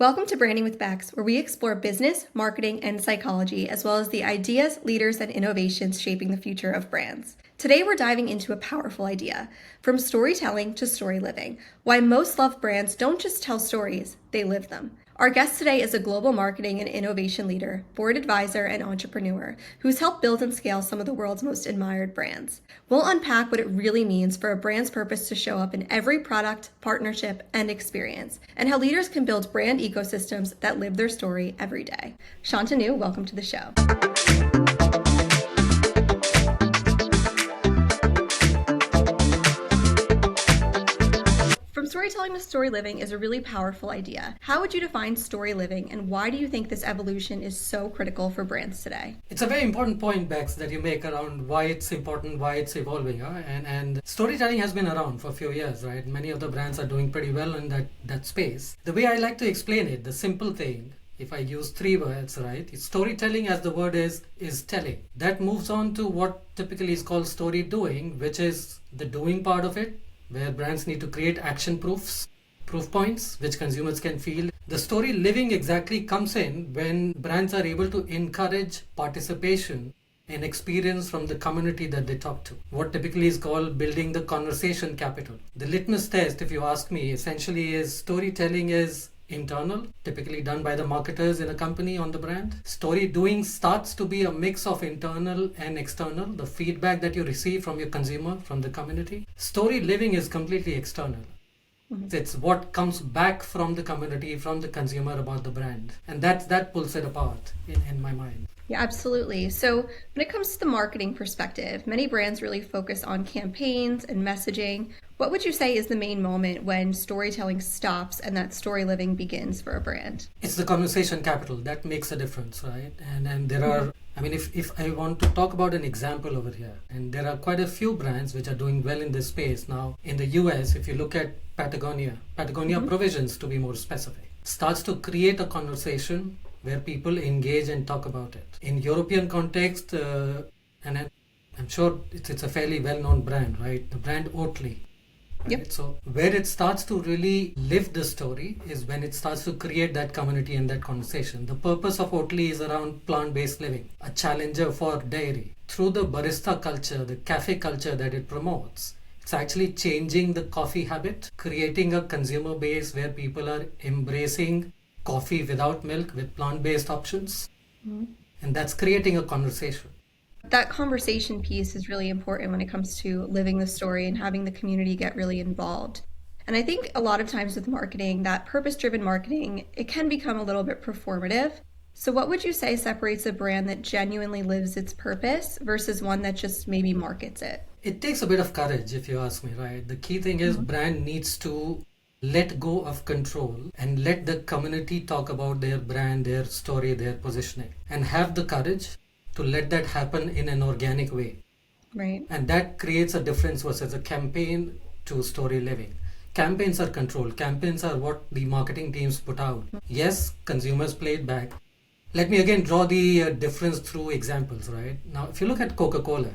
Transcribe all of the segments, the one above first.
Welcome to Branding with Bex, where we explore business, marketing, and psychology, as well as the ideas, leaders, and innovations shaping the future of brands. Today, we're diving into a powerful idea, from storytelling to story living, why most loved brands don't just tell stories, they live them. Our guest today is a global marketing and innovation leader, board advisor, and entrepreneur who's helped build and scale some of the world's most admired brands. We'll unpack what it really means for a brand's purpose to show up in every product, partnership, and experience, and how leaders can build brand ecosystems that live their story every day. Shantanu, welcome to the show. From storytelling to story living is a really powerful idea. How would you define story living, and why do you think this evolution is so critical for brands today? It's a very important point, Bex, that you make around why it's important, why it's evolving. And storytelling has been around for a few years, right? Many of the brands are doing pretty well in that space. The way I like to explain it, the simple thing, if I use three words, right? Storytelling, as the word is telling. That moves on to what typically is called story doing, which is the doing part of it, where brands need to create action proof points, which consumers can feel. The story living exactly comes in when brands are able to encourage participation and experience from the community that they talk to. What typically is called building the conversation capital. The litmus test, if you ask me, essentially is storytelling is internal, typically done by the marketers in a company on the brand. Story doing starts to be a mix of internal and external, the feedback that you receive from your consumer, from the community. Story living is completely external. Mm-hmm. It's what comes back from the community, from the consumer about the brand. And that pulls it apart in my mind. Yeah, absolutely. So when it comes to the marketing perspective, many brands really focus on campaigns and messaging. What would you say is the main moment when storytelling stops and that story living begins for a brand? It's the conversation capital that makes a difference, right? And there are, I mean, if I want to talk about an example over here, and there are quite a few brands which are doing well in this space now. In the US, if you look at Patagonia Provisions, to be more specific, starts to create a conversation where people engage and talk about it. In European context, and I'm sure it's a fairly well-known brand, right? The brand Oatly. Right? Yep. So where it starts to really live the story is when it starts to create that community and that conversation. The purpose of Oatly is around plant-based living, a challenger for dairy. Through the barista culture, the cafe culture that it promotes, it's actually changing the coffee habit, creating a consumer base where people are embracing coffee without milk with plant-based options. Mm-hmm. And that's creating a conversation. That conversation piece is really important when it comes to living the story and having the community get really involved. And I think a lot of times with marketing, that purpose-driven marketing, it can become a little bit performative. So what would you say separates a brand that genuinely lives its purpose versus one that just maybe markets it? It takes a bit of courage, if you ask me, right? The key thing is brand needs to let go of control and let the community talk about their brand, their story, their positioning, and have the courage to let that happen in an organic way. Right. And that creates a difference versus a campaign to story living. Campaigns are controlled. Campaigns are what the marketing teams put out. Yes, consumers play it back. Let me again draw the difference through examples, right? Now, if you look at Coca-Cola,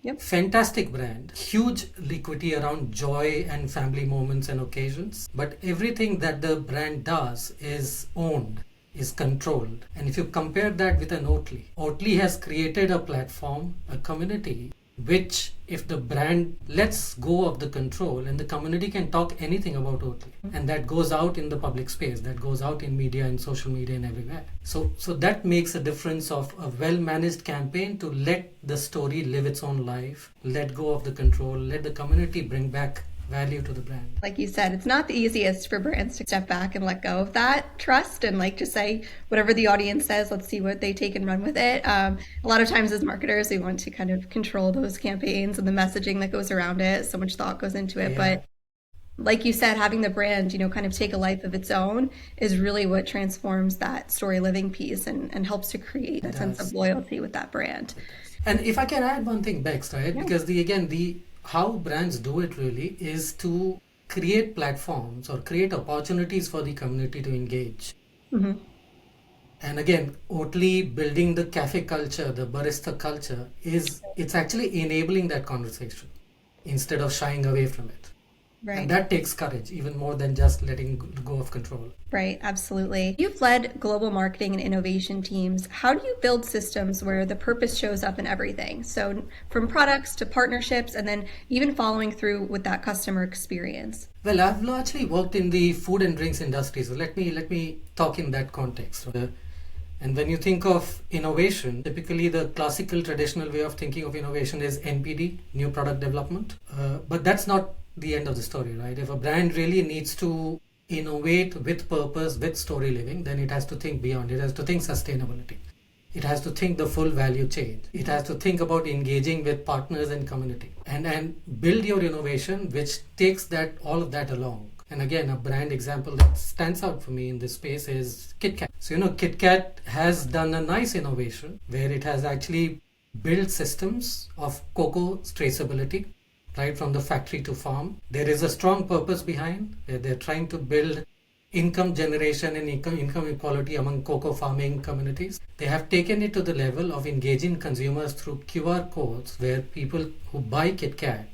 yep. Fantastic brand, huge liquidity around joy and family moments and occasions. But everything that the brand does is owned, is controlled. And if you compare that with an Oatly has created a platform, a community, which if the brand lets go of the control and the community can talk anything about Oatly. And that goes out in the public space, that goes out in media and social media and everywhere. So that makes a difference of a well-managed campaign to let the story live its own life, let go of the control, let the community bring back value to the brand. Like you said, it's not the easiest for brands to step back and let go of that trust and just say whatever the audience says, let's see what they take and run with it. A lot of times as marketers, we want to kind of control those campaigns and the messaging that goes around it. So much thought goes into it. Yeah. But like you said, having the brand, kind of take a life of its own is really what transforms that story living piece and helps to create a sense of loyalty with that brand. And if I can add one thing, Bex, right? Yeah. Because how brands do it really is to create platforms or create opportunities for the community to engage. Mm-hmm. And again, Oatly building the cafe culture, the barista culture, it's actually enabling that conversation instead of shying away from it. And Right. that takes courage, even more than just letting go of control. Right, absolutely. You've led global marketing and innovation teams. How do you build systems where the purpose shows up in everything? So, from products to partnerships, and then even following through with that customer experience. Well, I've largely worked in the food and drinks industry, so let me talk in that context. And when you think of innovation, typically the classical traditional way of thinking of innovation is NPD, new product development. But that's not the end of the story, right? If a brand really needs to innovate with purpose, with story living, then it has to think beyond. It has to think sustainability. It has to think the full value chain. It has to think about engaging with partners and community, and build your innovation, which takes that all of that along. And again, a brand example that stands out for me in this space is KitKat. So, KitKat has done a nice innovation where it has actually built systems of cocoa traceability, right from the factory to farm. There is a strong purpose behind. They're trying to build income generation and income equality among cocoa farming communities. They have taken it to the level of engaging consumers through QR codes where people who buy KitKat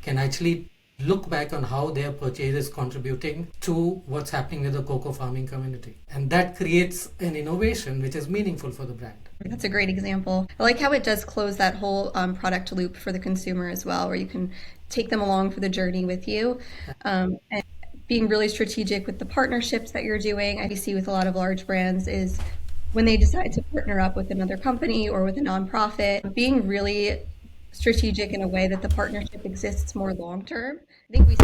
can actually look back on how their purchase is contributing to what's happening with the cocoa farming community. And that creates an innovation which is meaningful for the brand. That's a great example. I like how it does close that whole product loop for the consumer as well, where you can take them along for the journey with you. And being really strategic with the partnerships that you're doing. I see with a lot of large brands is when they decide to partner up with another company or with a nonprofit, being really strategic in a way that the partnership exists more long term. I think we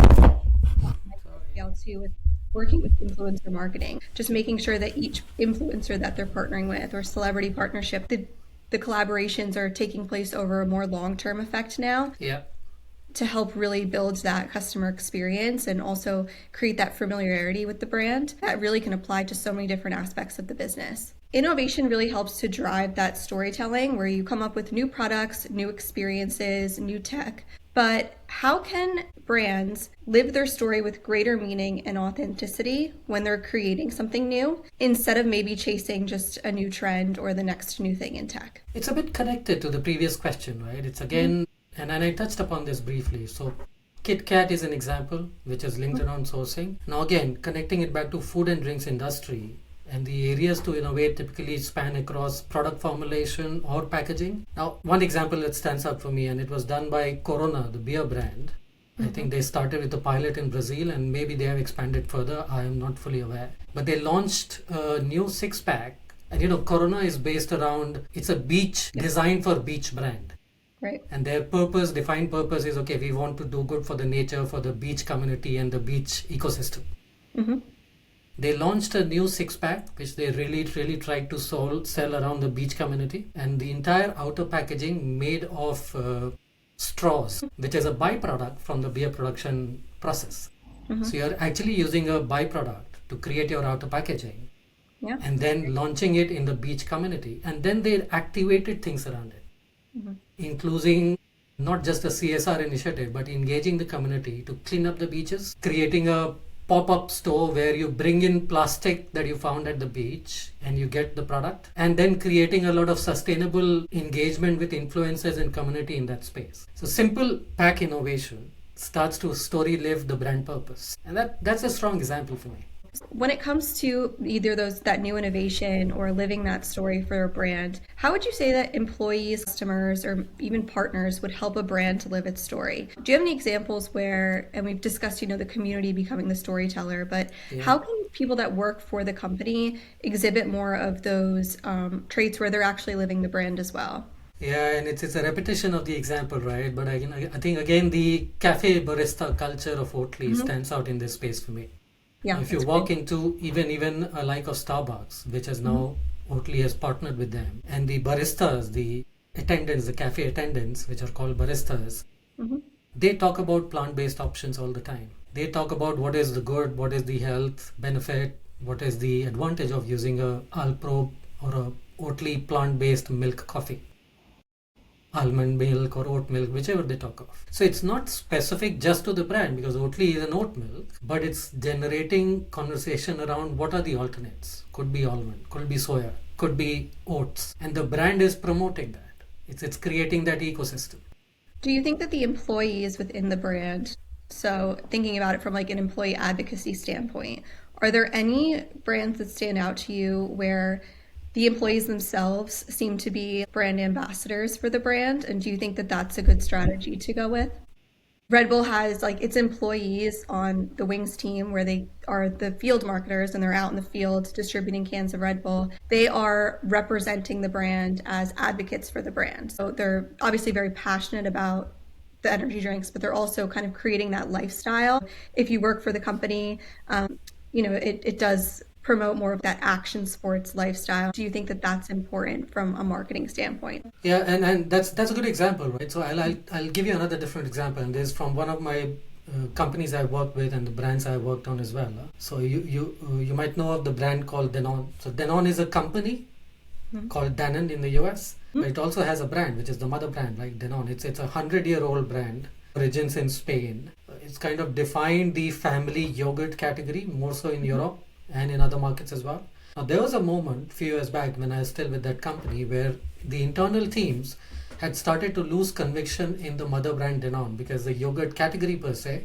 scale too with working with influencer marketing, just making sure that each influencer that they're partnering with or celebrity partnership, the collaborations are taking place over a more long term effect now. Yeah. To help really build that customer experience and also create that familiarity with the brand that really can apply to so many different aspects of the business. Innovation really helps to drive that storytelling where you come up with new products, new experiences, new tech. But how can brands live their story with greater meaning and authenticity when they're creating something new instead of maybe chasing just a new trend or the next new thing in tech? It's a bit connected to the previous question, right? It's again, and I touched upon this briefly. So KitKat is an example which is linked around sourcing. Now again, connecting it back to food and drinks industry, and the areas to innovate typically span across product formulation or packaging. Now, one example that stands out for me, and it was done by Corona, the beer brand. I think they started with a pilot in Brazil and maybe they have expanded further. I am not fully aware. But they launched a new six-pack. And Corona is based around, it's a beach, designed for beach brand. Right. And their defined purpose is, okay, we want to do good for the nature, for the beach community and the beach ecosystem. Mm-hmm. They launched a new six-pack, which they really tried to sell around the beach community. And the entire outer packaging made of straws, which is a byproduct from the beer production process. Mm-hmm. So you're actually using a byproduct to create your outer packaging. Yeah. And then launching it in the beach community. And then they activated things around it. Mm-hmm. Including not just a CSR initiative, but engaging the community to clean up the beaches, creating a pop-up store where you bring in plastic that you found at the beach and you get the product, and then creating a lot of sustainable engagement with influencers and community in that space. So simple pack innovation starts to story live the brand purpose. And that's a strong example for me. When it comes to either that new innovation or living that story for a brand, how would you say that employees, customers, or even partners would help a brand to live its story? Do you have any examples where, and we've discussed, the community becoming the storyteller, but how can people that work for the company exhibit more of those traits where they're actually living the brand as well? Yeah, and it's a repetition of the example, right? But I think again the cafe barista culture of Oatly stands out in this space for me. Yeah, if you walk into even a like of Starbucks, which has now Oatly has partnered with them, and the baristas, the attendants, the cafe attendants, which are called baristas, they talk about plant-based options all the time. They talk about what is the good, what is the health benefit, what is the advantage of using a Alpro or a Oatly plant-based milk coffee. Almond milk or oat milk, whichever they talk of. So it's not specific just to the brand because Oatly is an oat milk, but it's generating conversation around what are the alternates. Could be almond, could be soya, could be oats. And the brand is promoting that. It's creating that ecosystem. Do you think that the employees within the brand So thinking about it from like an employee advocacy standpoint, are there any brands that stand out to you where the employees themselves seem to be brand ambassadors for the brand? And do you think that that's a good strategy to go with? Red Bull has like its employees on the Wings team where they are the field marketers and they're out in the field distributing cans of Red Bull. They are representing the brand as advocates for the brand. So they're obviously very passionate about the energy drinks, but they're also kind of creating that lifestyle. If you work for the company, it does promote more of that action sports lifestyle. Do you think that that's important from a marketing standpoint? Yeah, and that's a good example, right? So I'll give you another different example, and this is from one of my companies I worked with and the brands I worked on as well. So you might know of the brand called Danone. So Danone is a company called Danone in the US, but it also has a brand which is the mother brand, like Danone. It's a 100-year-old brand, origins in Spain. It's kind of defined the family yogurt category more so in Europe and in other markets as well. Now, there was a moment a few years back when I was still with that company where the internal teams had started to lose conviction in the mother brand Danone because the yogurt category per se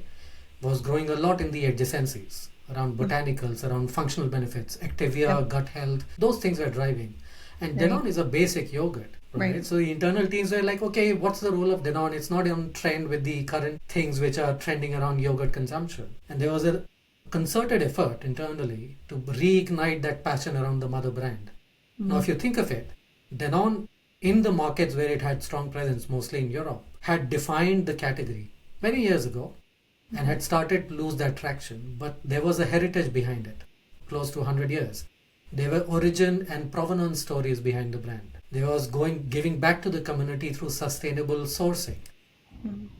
was growing a lot in the adjacencies around botanicals, around functional benefits, Activia, gut health. Those things were driving. And Danone is a basic yogurt. Right. So the internal teams were like, okay, what's the role of Danone? It's not on trend with the current things which are trending around yogurt consumption. And there was a concerted effort internally to reignite that passion around the mother brand. Now, if you think of it, Danone, in the markets where it had strong presence, mostly in Europe, had defined the category many years ago and had started to lose that traction. But there was a heritage behind it, close to 100 years. There were origin and provenance stories behind the brand. There was giving back to the community through sustainable sourcing.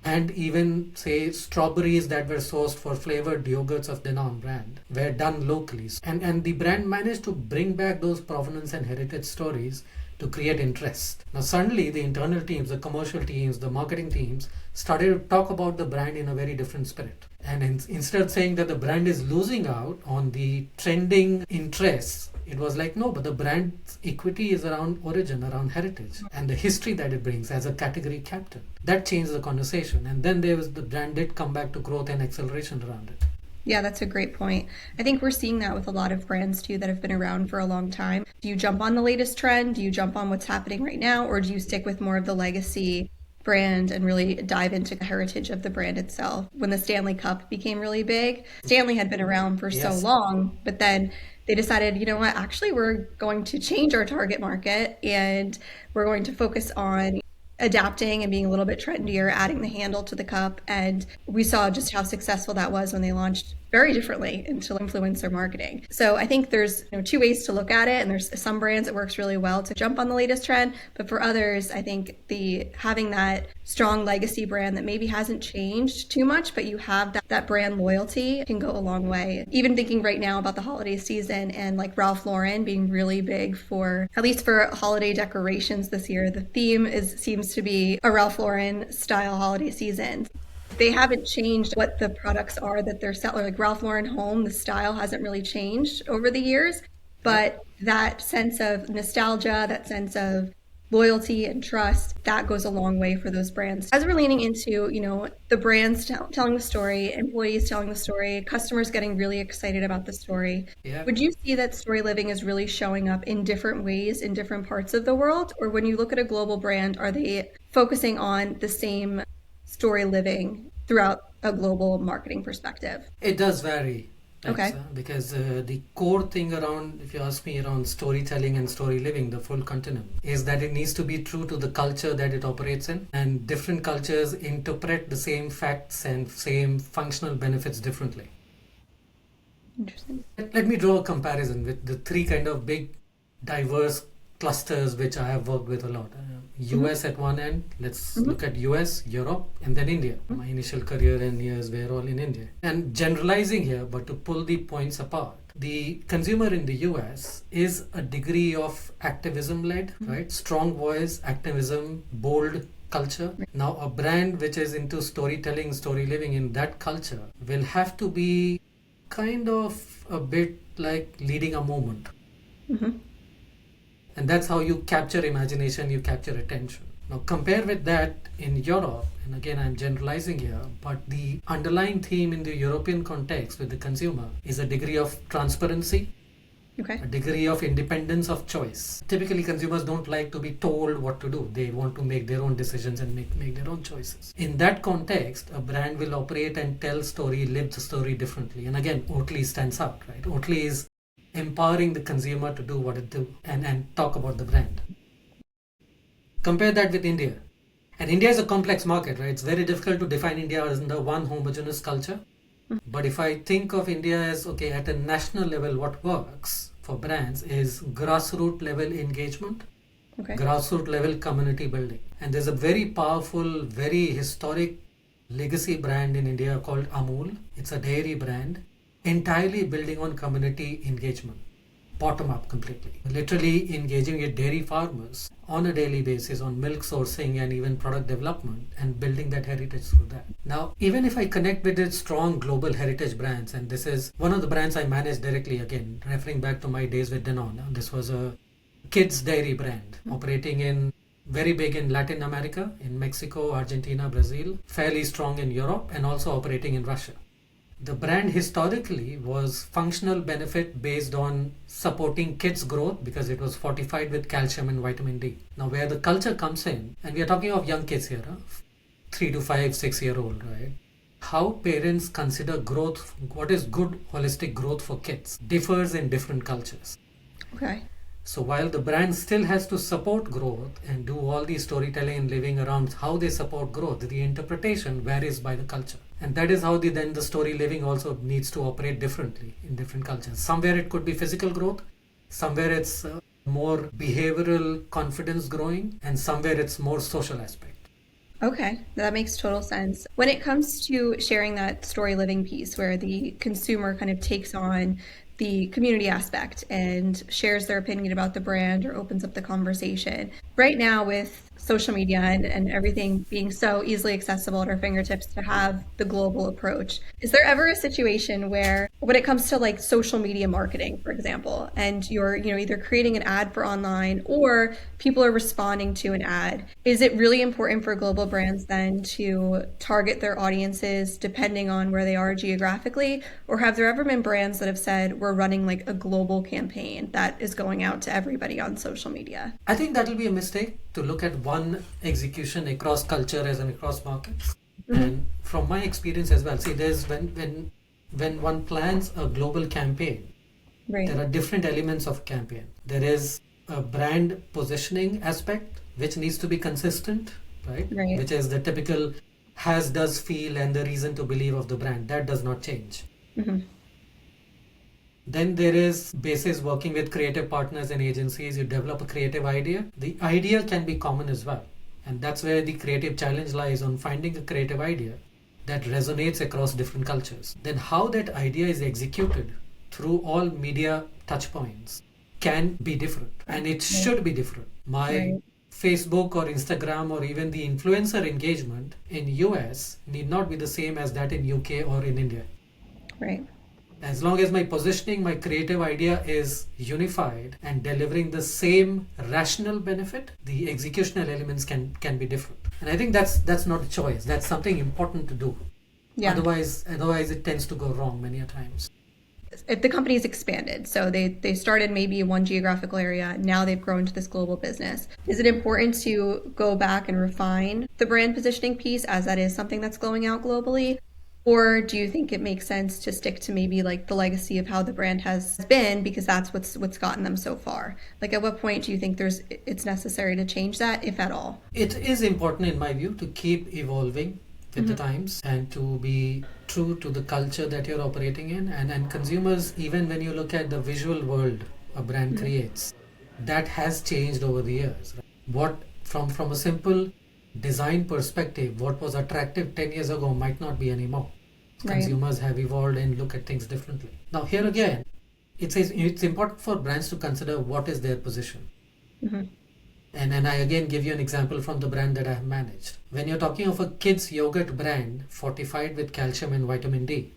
And even, say, strawberries that were sourced for flavored yogurts of Danone brand were done locally. And the brand managed to bring back those provenance and heritage stories to create interest. Now, suddenly, the internal teams, the commercial teams, the marketing teams started to talk about the brand in a very different spirit. And instead of saying that the brand is losing out on the trending interests, it was like, no, but the brand's equity is around origin, around heritage, and the history that it brings as a category captain. That changed the conversation. And then the brand did come back to growth and acceleration around it. Yeah, that's a great point. I think we're seeing that with a lot of brands too that have been around for a long time. Do you jump on the latest trend? Do you jump on what's happening right now? Or do you stick with more of the legacy brand and really dive into the heritage of the brand itself? When the Stanley Cup became really big, Stanley had been around for so long, but then they decided, you know what, actually we're going to change our target market and we're going to focus on adapting and being a little bit trendier, adding the handle to the cup. And we saw just how successful that was when they launched very differently into influencer marketing. So I think there's two ways to look at it. And there's some brands it works really well to jump on the latest trend. But for others, I think having that strong legacy brand that maybe hasn't changed too much, but you have that brand loyalty can go a long way. Even thinking right now about the holiday season and like Ralph Lauren being really big for, at least for holiday decorations this year, the theme seems to be a Ralph Lauren style holiday season. They haven't changed what the products are that they're selling. Like Ralph Lauren Home, the style hasn't really changed over the years, but that sense of nostalgia, that sense of loyalty and trust, that goes a long way for those brands. As we're leaning into, the brands telling the story, employees telling the story, customers getting really excited about the story. Yeah. Would you see that story living is really showing up in different ways in different parts of the world? Or when you look at a global brand, are they focusing on the same story living throughout a global marketing perspective? It does vary. Okay. Because the core thing around, if you ask me, around storytelling and story living, the full continuum, is that it needs to be true to the culture that it operates in. And different cultures interpret the same facts and same functional benefits differently. Interesting. Let me draw a comparison with the three kind of big diverse clusters which I have worked with a lot. US at one end, let's look at US, Europe, and then India. My initial career and years were all in India. And generalizing here, but to pull the points apart, the consumer in the US is a degree of activism-led, right? Strong voice, activism, bold culture. Now, a brand which is into storytelling, story living in that culture will have to be kind of a bit like leading a movement. And that's how you capture imagination, you capture attention. Now compare with that in Europe, and again I'm generalizing here, but the underlying theme in the European context with the consumer is a degree of transparency, Okay. a degree of independence of choice. Typically, consumers don't like to be told what to do. They want to make their own decisions and make their own choices. In that context, a brand will operate and tell story, live the story differently. And again, Oatly stands out, right? Oatly is empowering the consumer to do what it do and talk about the brand. Compare that with India. And India is a complex market, right? It's very difficult to define India as the one homogeneous culture. But if I think of India as, okay, at a national level, what works for brands is grassroots level engagement, Okay. grassroots level community building. And there's a very powerful, very historic legacy brand in India called Amul. It's a dairy brand, entirely building on community engagement, bottom up completely. Literally engaging with dairy farmers on a daily basis on milk sourcing and even product development and building that heritage through that. Now, even if I connect with its strong global heritage brands, and this is one of the brands I manage directly, again, referring back to my days with Danone. This was a kids dairy brand operating in very big in Latin America, in Mexico, Argentina, Brazil, fairly strong in Europe, and also operating in Russia. The brand historically was functional benefit based on supporting kids' growth because it was fortified with calcium and vitamin D. Now, where the culture comes in, and we are talking of young kids here, 3 to 5, 6 year old, right? How parents consider growth, what is good holistic growth for kids, differs in different cultures. Okay. So while the brand still has to support growth and do all the storytelling and living around how they support growth, the interpretation varies by the culture. And that is how then the story living also needs to operate differently in different cultures. Somewhere it could be physical growth, somewhere it's more behavioral confidence growing, and somewhere it's more social aspect. Okay, that makes total sense. When it comes to sharing that story living piece where the consumer kind of takes on the community aspect and shares their opinion about the brand or opens up the conversation, right now with social media and everything being so easily accessible at our fingertips to have the global approach, is there ever a situation where when it comes to like social media marketing, for example, and you're either creating an ad for online or people are responding to an ad, is it really important for global brands then to target their audiences depending on where they are geographically? Or have there ever been brands that have said we're running like a global campaign that is going out to everybody on social media? I think that will be a mistake to look at one execution across culture as and across markets. And from my experience as well, see, there's when one plans a global campaign, Right. there are different elements of campaign. There is a brand positioning aspect which needs to be consistent, right? Right. Which is the typical has, does, feel, and the reason to believe of the brand. That does not change. Mm-hmm. Then there is basis working with creative partners and agencies. You develop a creative idea. The idea can be common as well. And that's where the creative challenge lies, on finding a creative idea that resonates across different cultures. Then how that idea is executed through all media touch points can be different, and it should be different. My Right. Facebook or Instagram or even the influencer engagement in US need not be the same as that in UK or in India. Right. As long as my positioning, my creative idea is unified and delivering the same rational benefit, the executional elements can be different. And I think that's not a choice. That's something important to do. Yeah. Otherwise it tends to go wrong many a times. If the company's expanded, so they started maybe in one geographical area, now they've grown to this global business. Is it important to go back and refine the brand positioning piece as that is something that's going out globally? Or do you think it makes sense to stick to maybe like the legacy of how the brand has been because that's what's gotten them so far? Like at what point do you think it's necessary to change that, if at all? It is important in my view to keep evolving with the times and to be true to the culture that you're operating in, and consumers, even when you look at the visual world a brand creates, that has changed over the years. What from a simple design perspective, what was attractive 10 years ago might not be anymore. Right. Consumers have evolved and look at things differently. Now here again, it's important for brands to consider what is their position. And I again give you an example from the brand that I have managed. When you're talking of a kids yogurt brand fortified with calcium and vitamin D,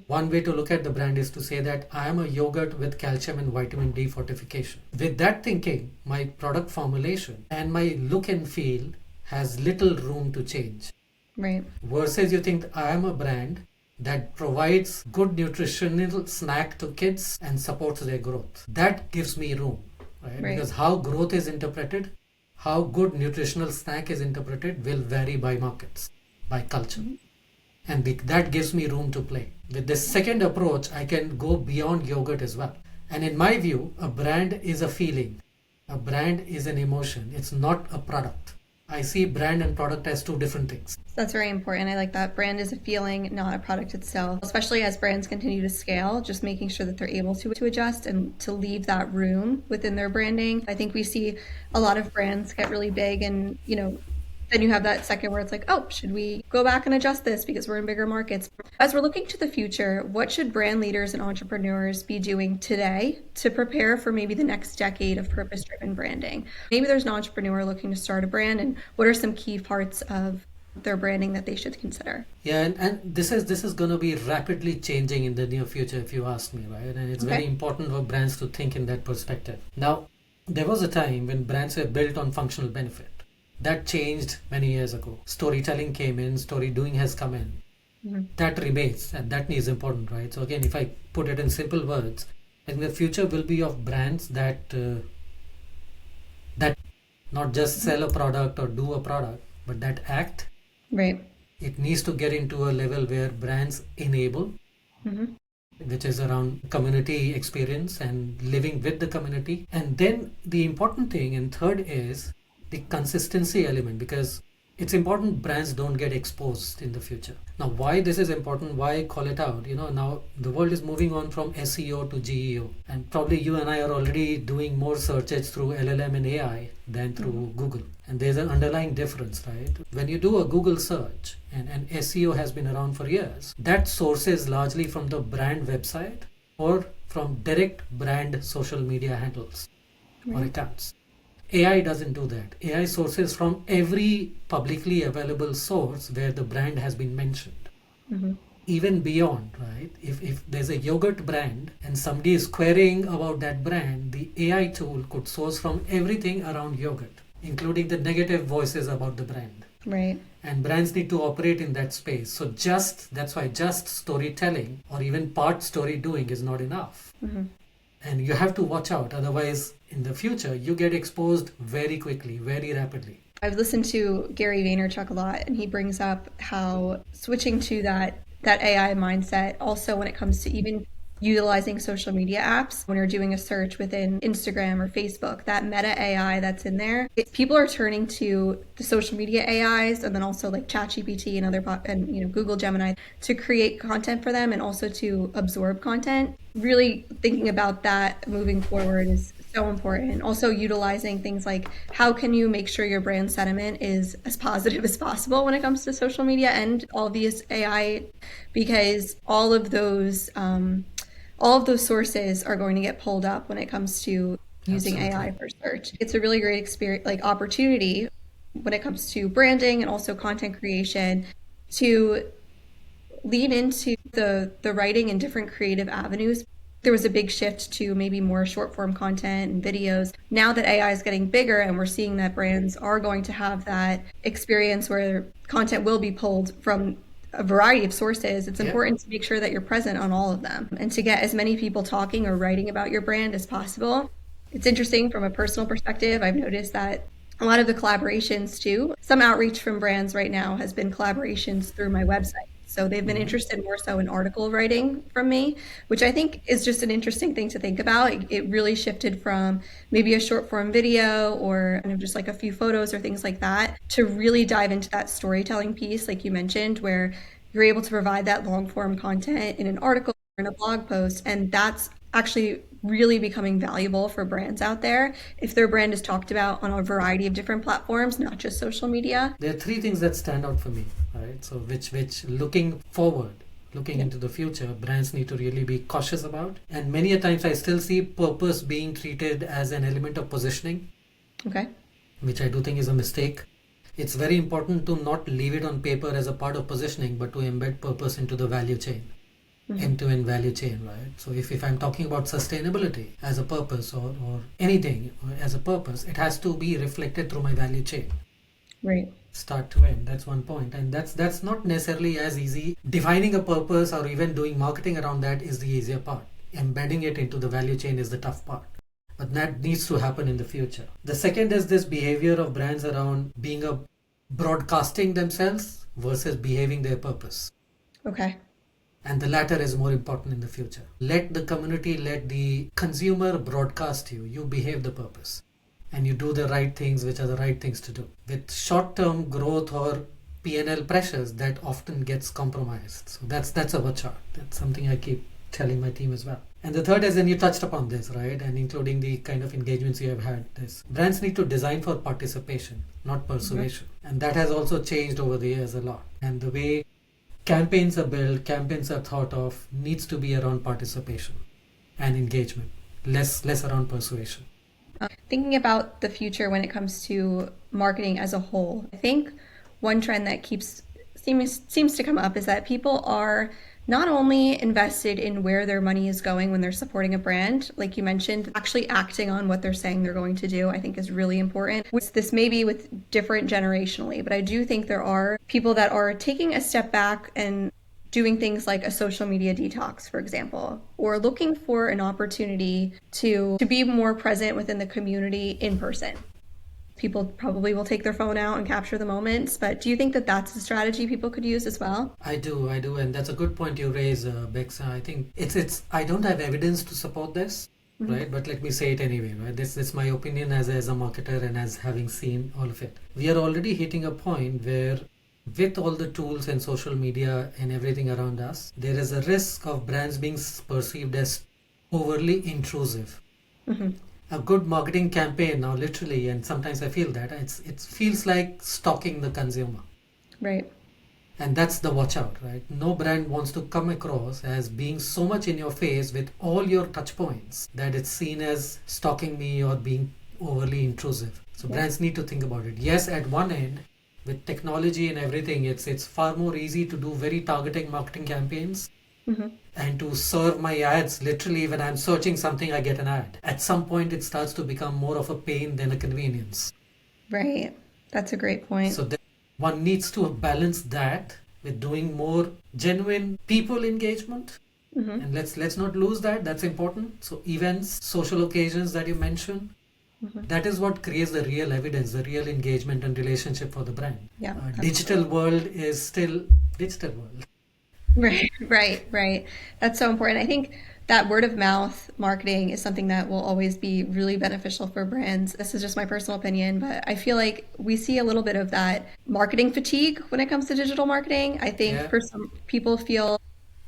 One way to look at the brand is to say that I am a yogurt with calcium and vitamin D fortification. With that thinking, my product formulation and my look and feel has little room to change. Right. Versus you think I am a brand that provides good nutritional snack to kids and supports their growth. That gives me room, right? Because how growth is interpreted, how good nutritional snack is interpreted will vary by markets, by culture. And that gives me room to play. With this second approach, I can go beyond yogurt as well. And in my view, a brand is a feeling. A brand is an emotion. It's not a product. I see brand and product as two different things. That's very important. I like that. Brand is a feeling, not a product itself. Especially as brands continue to scale, just making sure that they're able to adjust and to leave that room within their branding. I think we see a lot of brands get really big and, then you have that second where it's like, oh, should we go back and adjust this because we're in bigger markets? As we're looking to the future, what should brand leaders and entrepreneurs be doing today to prepare for maybe the next decade of purpose-driven branding? Maybe there's an entrepreneur looking to start a brand, and what are some key parts of their branding that they should consider? Yeah, and this is going to be rapidly changing in the near future, if you ask me, right? And it's very important for brands to think in that perspective. Now, there was a time when brands were built on functional benefit. That changed many years ago. Storytelling came in, story doing has come in. That remains, and that is important, right? So again, if I put it in simple words, I think the future will be of brands that not just sell a product or do a product, but that act. Right. It needs to get into a level where brands enable, which is around community experience and living with the community. And then the important thing, and third, is the consistency element, because it's important brands don't get exposed in the future. Now, why this is important, why I call it out, now the world is moving on from SEO to GEO, and probably you and I are already doing more searches through LLM and AI than through Google. And there's an underlying difference, right? When you do a Google search, and SEO has been around for years, that sources largely from the brand website or from direct brand social media handles or accounts. AI doesn't do that. AI sources from every publicly available source where the brand has been mentioned. Even beyond, right? If there's a yogurt brand and somebody is querying about that brand, the AI tool could source from everything around yogurt, including the negative voices about the brand. Right. And brands need to operate in that space. So that's why just storytelling or even part story doing is not enough. And you have to watch out. Otherwise, in the future, you get exposed very quickly, very rapidly. I've listened to Gary Vaynerchuk a lot, and he brings up how switching to that AI mindset, also when it comes to even utilizing social media apps, when you're doing a search within Instagram or Facebook, that meta AI that's in there, people are turning to the social media AIs and then also like ChatGPT and and Google Gemini to create content for them and also to absorb content. Really thinking about that moving forward is so important. Also utilizing things like how can you make sure your brand sentiment is as positive as possible when it comes to social media and all these AI, because all of those sources are going to get pulled up when it comes to using AI for search. It's a really great experience, like opportunity when it comes to branding and also content creation to lean into the writing and different creative avenues. There was a big shift to maybe more short form content and videos. Now that AI is getting bigger and we're seeing that brands are going to have that experience where content will be pulled from a variety of sources, it's important to make sure that you're present on all of them and to get as many people talking or writing about your brand as possible. It's interesting from a personal perspective. I've noticed that a lot of the collaborations too, some outreach from brands right now has been collaborations through my website. So they've been interested more so in article writing from me, which I think is just an interesting thing to think about. It really shifted from maybe a short form video or just like a few photos or things like that to really dive into that storytelling piece, like you mentioned, where you're able to provide that long form content in an article or in a blog post. And that's actually really becoming valuable for brands out there if their brand is talked about on a variety of different platforms, not just social media. There are three things that stand out for me, right? So which looking forward, looking into the future, brands need to really be cautious about. And many a times I still see purpose being treated as an element of positioning, which I do think is a mistake. It's very important to not leave it on paper as a part of positioning, but to embed purpose into the value chain. end-to-end value chain, right? So if I'm talking about sustainability as a purpose or anything as a purpose, it has to be reflected through my value chain. Right. Start to end. That's one point, and that's not necessarily as easy. Defining a purpose or even doing marketing around that is the easier part. Embedding it into the value chain is the tough part, but that needs to happen in the future. The second is this behavior of brands around being a broadcasting themselves versus behaving their purpose, Okay. and the latter is more important in the future. Let the community, let the consumer broadcast you. You behave the purpose and you do the right things, which are the right things to do. With short-term growth or P&L pressures, that often gets compromised. So that's a watch out. That's something I keep telling my team as well. And the third is, and you touched upon this, right? And including the kind of engagements you have had, this brands need to design for participation, not persuasion. And that has also changed over the years a lot. And the way campaigns are built, campaigns are thought of, needs to be around participation and engagement, less around persuasion. Thinking about the future when it comes to marketing as a whole, I think one trend that seems to come up is that people are not only invested in where their money is going when they're supporting a brand, like you mentioned, actually acting on what they're saying they're going to do, I think is really important. This may be with different generationally, but I do think there are people that are taking a step back and doing things like a social media detox, for example, or looking for an opportunity to be more present within the community in person. People probably will take their phone out and capture the moments, but do you think that that's a strategy people could use as well? I do, and that's a good point you raise, Bex. I think it's. I don't have evidence to support this, right? But let me say it anyway, right? This is my opinion as a marketer and as having seen all of it. We are already hitting a point where, with all the tools and social media and everything around us, there is a risk of brands being perceived as overly intrusive. A good marketing campaign now, literally, and sometimes I feel that it feels like stalking the consumer. Right. And that's the watch out, right? No brand wants to come across as being so much in your face with all your touch points that it's seen as stalking me or being overly intrusive. So brands need to think about it. Yes, at one end, with technology and everything, it's far more easy to do very targeting marketing campaigns and to serve my ads. Literally, when I'm searching something, I get an ad. At some point, it starts to become more of a pain than a convenience. Right. That's a great point. So one needs to balance that with doing more genuine people engagement. And let's not lose that. That's important. So events, social occasions that you mentioned, that is what creates the real evidence, the real engagement and relationship for the brand. Yeah. Digital world is still digital world. Right. That's so important. I think that word of mouth marketing is something that will always be really beneficial for brands. This is just my personal opinion, but I feel like we see a little bit of that marketing fatigue when it comes to digital marketing. I think for some people feel,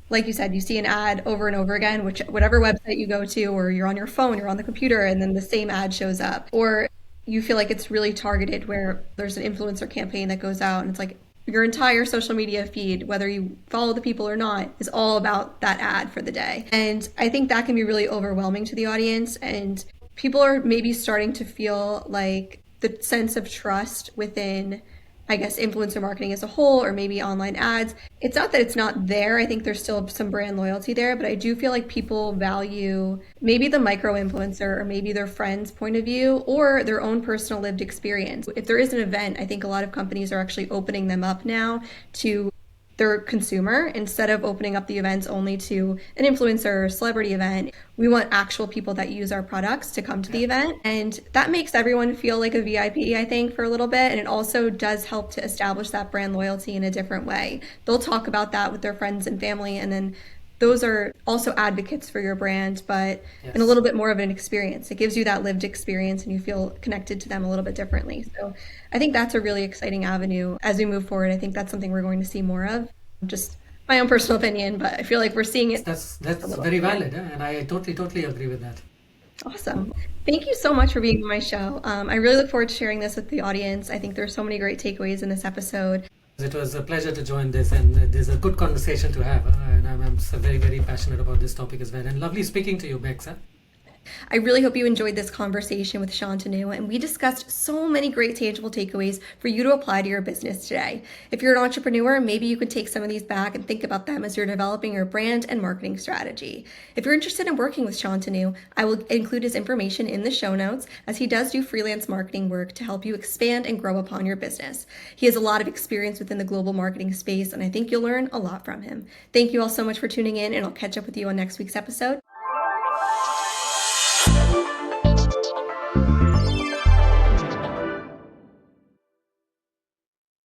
like you said, you see an ad over and over again, whatever website you go to, or you're on your phone, you're on the computer, and then the same ad shows up. Or you feel like it's really targeted where there's an influencer campaign that goes out and it's like your entire social media feed, whether you follow the people or not, is all about that ad for the day. And I think that can be really overwhelming to the audience. And people are maybe starting to feel like the sense of trust within, I guess, influencer marketing as a whole, or maybe online ads. It's not that it's not there. I think there's still some brand loyalty there, but I do feel like people value maybe the micro influencer or maybe their friend's point of view or their own personal lived experience. If there is an event, I think a lot of companies are actually opening them up now to their consumer instead of opening up the events only to an influencer or celebrity event. We want actual people that use our products to come to the event. And that makes everyone feel like a VIP, I think, for a little bit. And it also does help to establish that brand loyalty in a different way. They'll talk about that with their friends and family. And then those are also advocates for your brand, but in a little bit more of an experience. It gives you that lived experience and you feel connected to them a little bit differently. So I think that's a really exciting avenue as we move forward. I think that's something we're going to see more of. Just my own personal opinion, but I feel like we're seeing it. That's very valid, and I totally agree with that. Awesome. Thank you so much for being on my show. I really look forward to sharing this with the audience. I think there's so many great takeaways in this episode. It was a pleasure to join this, and there's a good conversation to have. And I'm very, very passionate about this topic as well. And lovely speaking to you, Bex. I really hope you enjoyed this conversation with Shantanu, and we discussed so many great tangible takeaways for you to apply to your business today. If you're an entrepreneur, maybe you can take some of these back and think about them as you're developing your brand and marketing strategy. If you're interested in working with Shantanu, I will include his information in the show notes, as he does do freelance marketing work to help you expand and grow upon your business. He has a lot of experience within the global marketing space, and I think you'll learn a lot from him. Thank you all so much for tuning in, and I'll catch up with you on next week's episode.